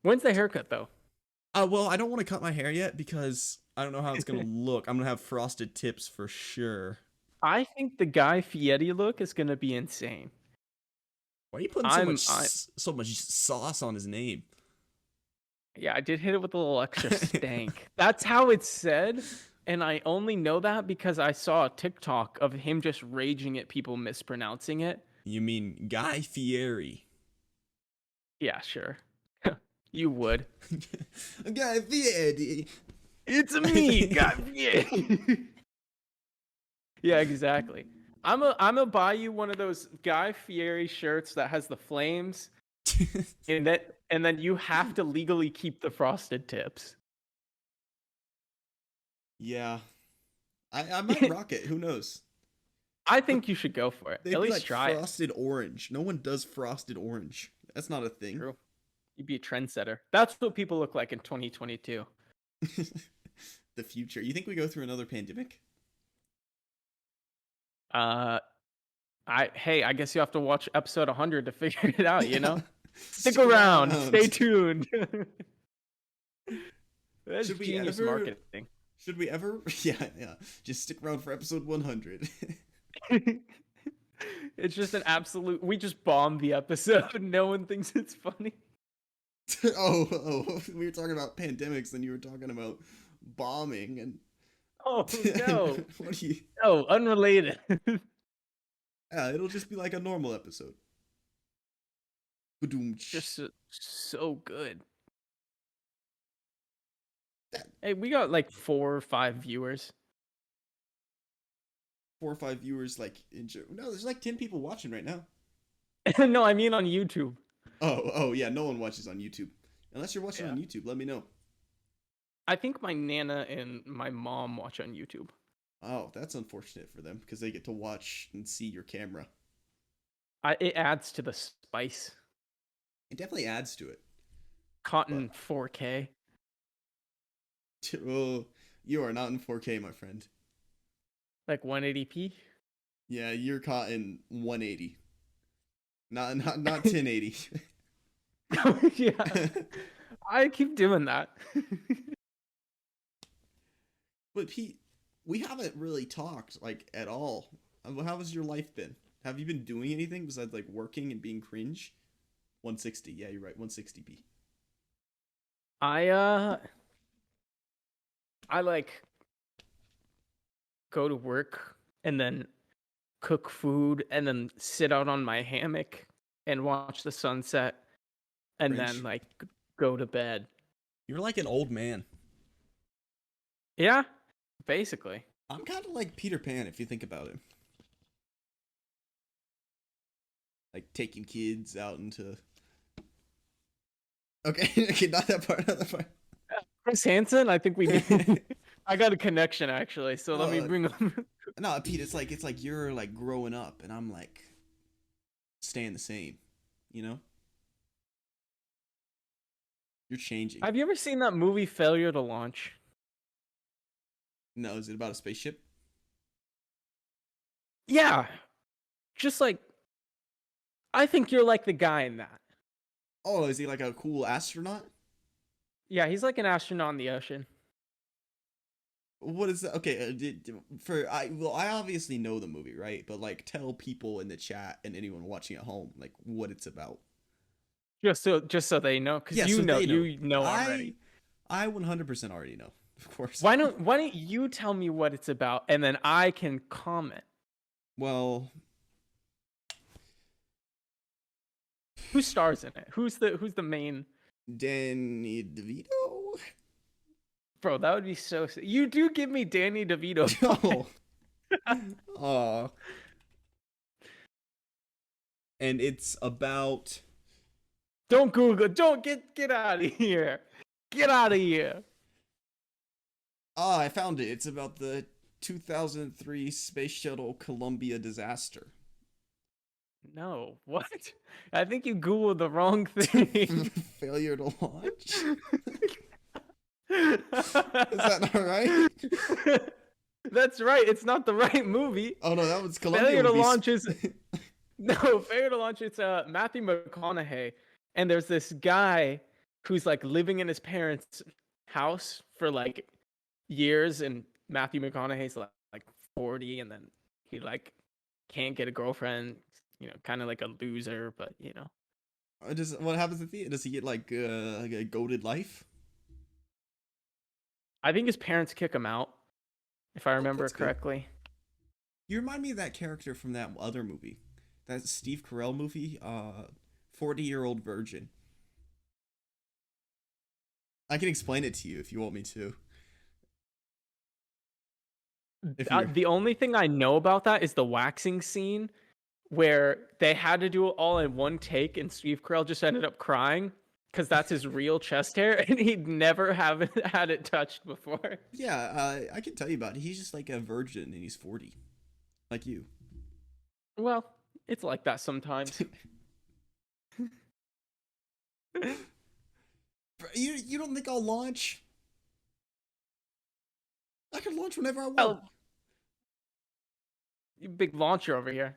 When's the haircut though? Well, I don't want to cut my hair yet because I don't know how it's gonna look. I'm gonna have frosted tips for sure. I think the Guy Fieri look is gonna be insane. Why are you putting so much sauce on his name? Yeah, I did hit it with a little extra stank. That's how it's said, and I only know that because I saw a TikTok of him just raging at people mispronouncing it. You mean Guy Fieri? Yeah, sure. You would. Guy Fieri. It's me, Guy Fieri. Yeah, exactly. I'm a buy you one of those Guy Fieri shirts that has the flames, and then you have to legally keep the frosted tips. Yeah, I might rock it. Who knows? I think you should go for it. They'd At be least like try it. frosted orange. No one does frosted orange. That's not a thing. True. You'd be a trendsetter. That's what people look like in 2022. The future. You think we go through another pandemic? I guess you have to watch episode 100 to figure it out, you know? Stick around. Stay tuned. That's Should we genius ever- marketing. Should we ever? Yeah. Just stick around for episode 100. It's just an absolute. We just bombed the episode. No one thinks it's funny. oh, we were talking about pandemics, and you were talking about bombing, and Oh no! what do you? No, unrelated. Yeah, it'll just be like a normal episode. Ba-doom. Just so good. Hey, we got like 4 or 5 viewers. 4 or 5 viewers, like no, there's like 10 people watching right now. No, I mean on YouTube. Oh yeah, no one watches on YouTube. Unless you're watching Yeah. on YouTube, let me know. I think my nana and my mom watch on YouTube. Oh, that's unfortunate for them because they get to watch and see your camera. It adds to the spice. It definitely adds to it. Cotton 4K. Oh, you are not in 4K, my friend. Like 180p. Yeah, you're caught in 180. Not 1080. Yeah. I keep doing that. But Pete, we haven't really talked like at all. How has your life been? Have you been doing anything besides like working and being cringe? 160. Yeah, you're right. 160p. I like go to work and then cook food and then sit out on my hammock and watch the sunset and then Cringe. like go to bed. You're like an old man. Yeah, basically. I'm kind of like Peter Pan if you think about it. Like taking kids out into. Okay, okay, not that part, not that part. Chris Hansen, I think we need. I got a connection actually, so let me bring him. No, Pete, it's like you're like growing up, and I'm like staying the same. You know, you're changing. Have you ever seen that movie Failure to Launch? No, is it about a spaceship? Yeah, just like I think you're like the guy in that. Oh, is he like a cool astronaut? Yeah, he's like an astronaut in the ocean. What is that? Okay, I obviously know the movie, right? But like, tell people in the chat and anyone watching at home like what it's about. Just so they know, because Yeah, you so know they know. you know already. I 100% already know, of course. Why don't you tell me what it's about and then I can comment? Well, Who stars in it? Who's the main? Danny DeVito. Bro, that would be so. You do give me Danny DeVito. Oh, aw. And it's about. Don't Google. Don't get out of here. Get out of here. Ah, I found it. It's about the 2003 Space Shuttle Columbia disaster. No, what? I think you Googled the wrong thing. Failure to launch. Is that not right? That's right. It's not the right movie. Oh no, that was Columbia. Failure to Launch is no Failure to Launch. It's Matthew McConaughey, and there's this guy who's like living in his parents' house for like years, and Matthew McConaughey's like 40, and then he like can't get a girlfriend. You know, kind of like a loser, but you know. What happens at the end? Does he get like a goated life? I think his parents kick him out, if I remember that's good. correctly. You remind me of that character from that other movie, that Steve Carell movie, 40-Year-Old Virgin. I can explain it to you if you want me to. The only thing I know about that is the waxing scene where they had to do it all in one take, and Steve Carell just ended up crying because that's his real chest hair, and he'd never have had it touched before. Yeah, I can tell you about it. He's just like a virgin, and he's 40, like you. Well, it's like that sometimes. You don't think I'll launch? I can launch whenever I want. Oh, you big launcher over here.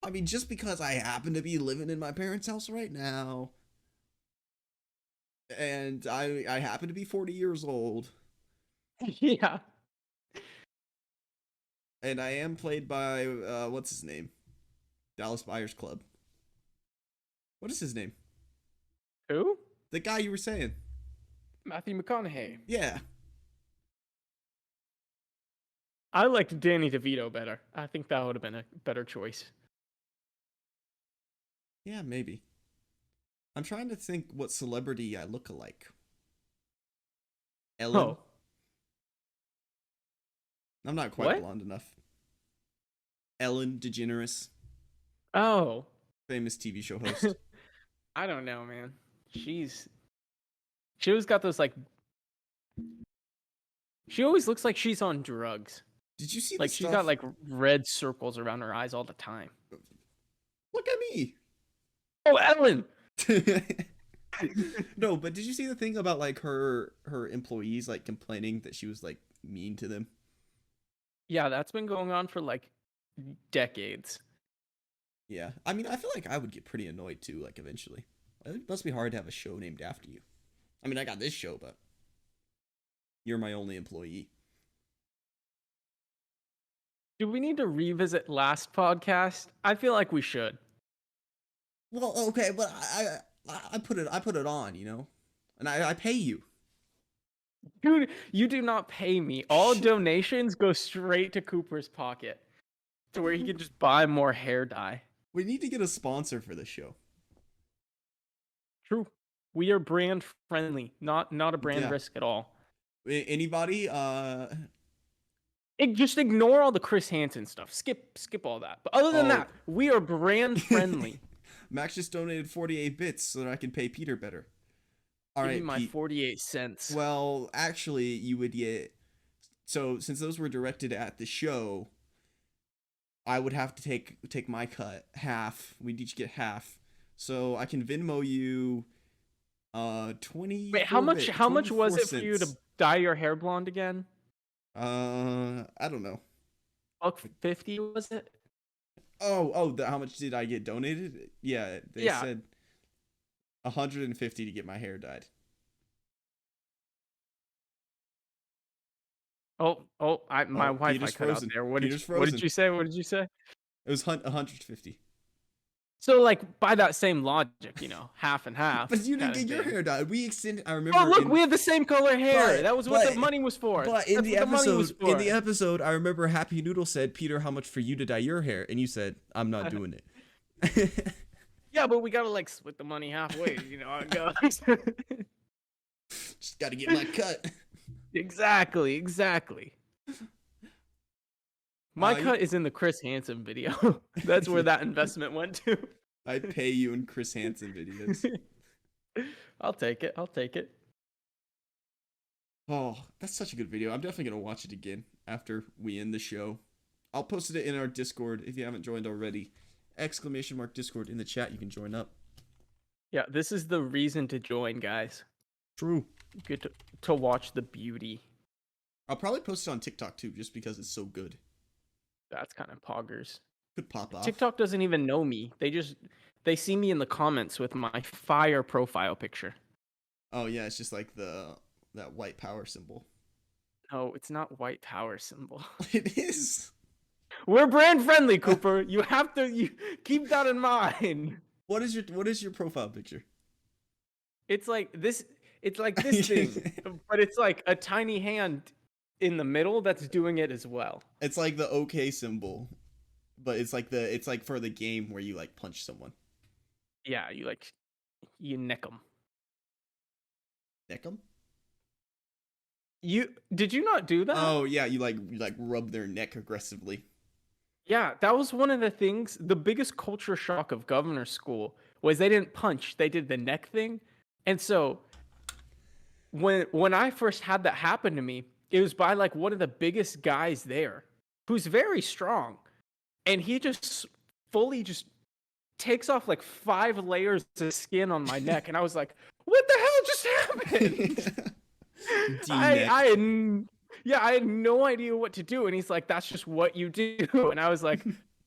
I mean, just because I happen to be living in my parents' house right now, and I happen to be 40 years old. Yeah. And I am played by, what's his name? Dallas Buyers Club. What is his name? Who? The guy you were saying. Matthew McConaughey. Yeah. I liked Danny DeVito better. I think that would have been a better choice. Yeah, maybe. I'm trying to think what celebrity I look alike. Ellen. Oh. I'm not quite blonde enough. Ellen DeGeneres. Oh. Famous TV show host. I don't know, man. She always got those like. She always looks like she's on drugs. Did you see like she's got like red circles around her eyes all the time. Look at me. Oh, Ellen. No, but did you see the thing about like her employees like complaining that she was like mean to them? Yeah, that's been going on for like decades. Yeah, I mean, I feel like I would get pretty annoyed too, like eventually. It must be hard to have a show named after you. I mean, I got this show, but you're my only employee. Do we need to revisit last podcast? I feel like we should. Well, okay, but I put it on, you know, and I pay you. Dude, you do not pay me. All donations go straight to Cooper's pocket, to where he can just buy more hair dye. We need to get a sponsor for the show. True. We are brand friendly, not a brand Yeah. risk at all. Anybody? Just ignore all the Chris Hansen stuff. Skip all that. But other than Oh. that, we are brand friendly. Max just donated 48 bits so that I can pay Peter better. All Give right, me my Pete. 48 cents. Well, actually, you would get. So since those were directed at the show, I would have to take my cut, half. We'd each get half. So I can Venmo you 20. Wait, how much was it for you to dye your hair blonde again? I don't know. $1.50 was it? How much did I get donated? Yeah, they said 150 to get my hair dyed. My Wi-Fi Peter's cut out frozen. there. What did Peter's you say? What did you say? It was 150. So, like, by that same logic, you know, half and half. But you didn't get your hair dyed. We extended. I remember. Oh, look, we had the same color hair. That was what the money was for. But in the episode, I remember Happy Noodle said, "Peter, how much for you to dye your hair?" And you said, "I'm not doing it." Yeah, but we gotta like split the money halfway. You know how it goes. Just gotta get my cut. Exactly. My cut is in the Chris Hansen video. That's where that investment went to. I'd pay you in Chris Hansen videos. I'll take it. Oh, that's such a good video. I'm definitely gonna watch it again after we end the show. I'll post it in our Discord if you haven't joined already. !Discord in the chat. You can join up. Yeah, this is the reason to join, guys. True. Good to watch the beauty. I'll probably post it on TikTok too, just because it's so good. That's kind of poggers. Could pop off. TikTok doesn't even know me. They see me in the comments with my fire profile picture. Oh yeah, it's just like that white power symbol. No, it's not white power symbol. It is. We're brand friendly, Cooper. You have to keep that in mind. What is your profile picture? It's like this thing, but it's like a tiny hand in the middle that's doing it as well. It's like the OK symbol, but it's like for the game where you like punch someone. Yeah, you neck them. Neck them? Did you not do that? Oh yeah, you like rub their neck aggressively. Yeah, that was one of the things. The biggest culture shock of governor school was they didn't punch; they did the neck thing. And so, when I first had that happen to me, it was by like one of the biggest guys there, who's very strong, and he just fully just takes off like 5 layers of skin on my neck, and I was like, "What the hell just happened?" I had no idea what to do. And he's like, "That's just what you do." And I was like,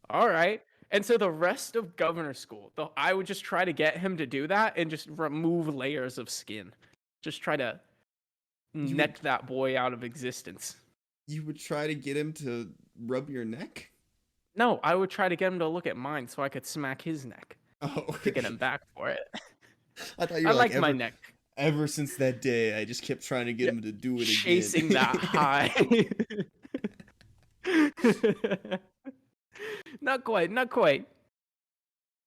"All right." And so the rest of governor school, I would just try to get him to do that and just remove layers of skin. Just try to neck that boy out of existence. You would try to get him to rub your neck? No, I would try to get him to look at mine so I could smack his neck. Oh, to get him back for it. I thought you were like my neck. Ever since that day, I just kept trying to get him to do it chasing again. That high. Not quite.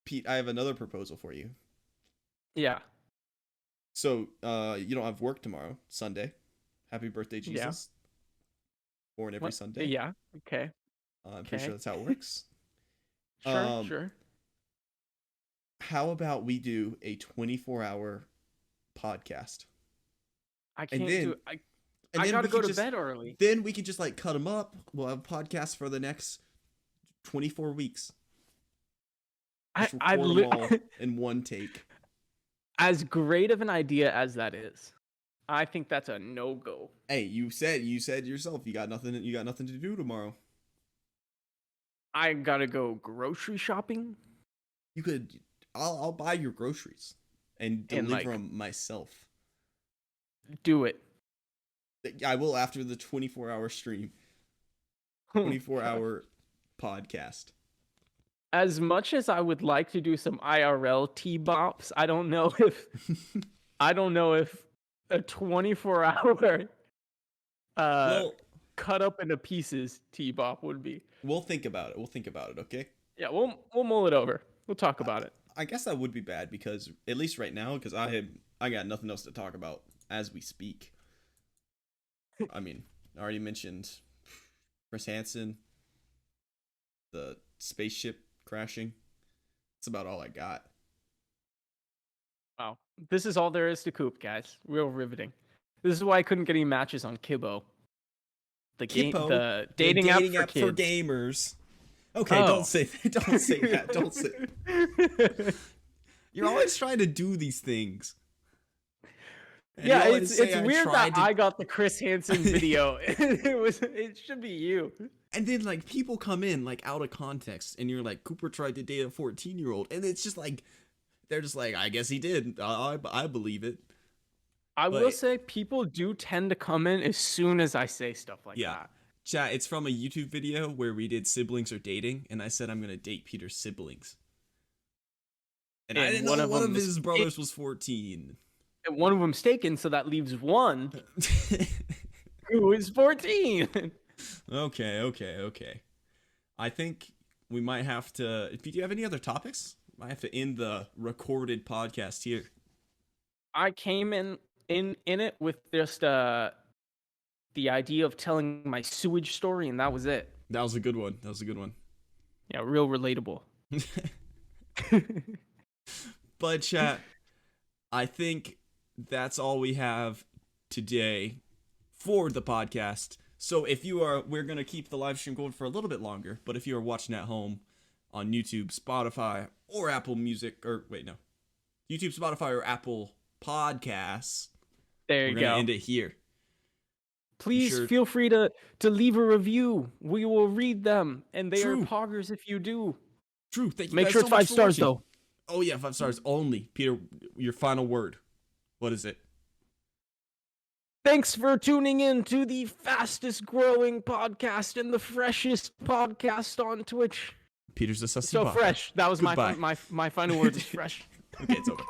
Pete, I have another proposal for you. Yeah. So, you don't have work tomorrow, Sunday. Happy birthday, Jesus. Yeah. Born every Sunday. Yeah, okay. I'm pretty sure that's how it works. Sure. How about we do a 24-hour podcast? I can't do it. I gotta go to bed early. Then we can just like cut them up. We'll have podcasts for the next 24 weeks. Just record them all in one take. As great of an idea as that is, I think that's a no-go. Hey, you said yourself you got nothing to do tomorrow. I gotta go grocery shopping. You could. I'll buy your groceries and deliver them myself. Do it. I will after the 24-hour stream. 24-hour podcast. as much as I would like to do some IRL TBOPs, I don't know if a 24-hour Well, cut up into pieces TBOP would be. we'll think about it. We'll think about it, okay? Yeah, we'll mull it over. We'll talk about it. I guess that would be bad because at least right now, because I got nothing else to talk about as we speak. I mean, I already mentioned Chris Hansen, the spaceship crashing. That's about all I got. Wow. This is all there is to Coop, guys. Real riveting. This is why I couldn't get any matches on Kibbo. The Kippo, the dating app for kids. gamers. Okay, Oh. don't say that. Don't say that. Don't say. You're always trying to do these things. And Yeah, you always it's say I weird that tried to- I got the Chris Hansen video. It should be you. And then like people come in like out of context, and you're like, Cooper tried to date a 14-year-old, and it's just like they're just like, I guess he did. I believe it. I But- will say people do tend to come in as soon as I say stuff like Yeah. that. Chat, it's from a YouTube video where we did siblings are dating, and I said I'm gonna date Peter's siblings. And I And didn't one know of one of them is- his brothers was 14. And one of them's taken, so that leaves one who is 14. Okay. I think we might have to. Do you have any other topics? Might have to end the recorded podcast here. I came in it with just the idea of telling my sewage story, and that was it. That was a good one. Yeah, real relatable. But chat, I think that's all we have today for the podcast. So we're going to keep the live stream going for a little bit longer, but if you are watching at home on YouTube, Spotify, or Apple Music, YouTube, Spotify, or Apple Podcasts, There we're you going to go. end it here. Please sure- feel free to leave a review. We will read them, and they True. are poggers if you do. True. Thank you Make guys sure so it's much 5 for stars, watching. though. Oh yeah, 5 stars only. Peter, your final word. What is it? Thanks for tuning in to the fastest growing podcast and the freshest podcast on Twitch. Peter's a sussy So bot. fresh. That was Goodbye. my final word is fresh. Okay, it's over.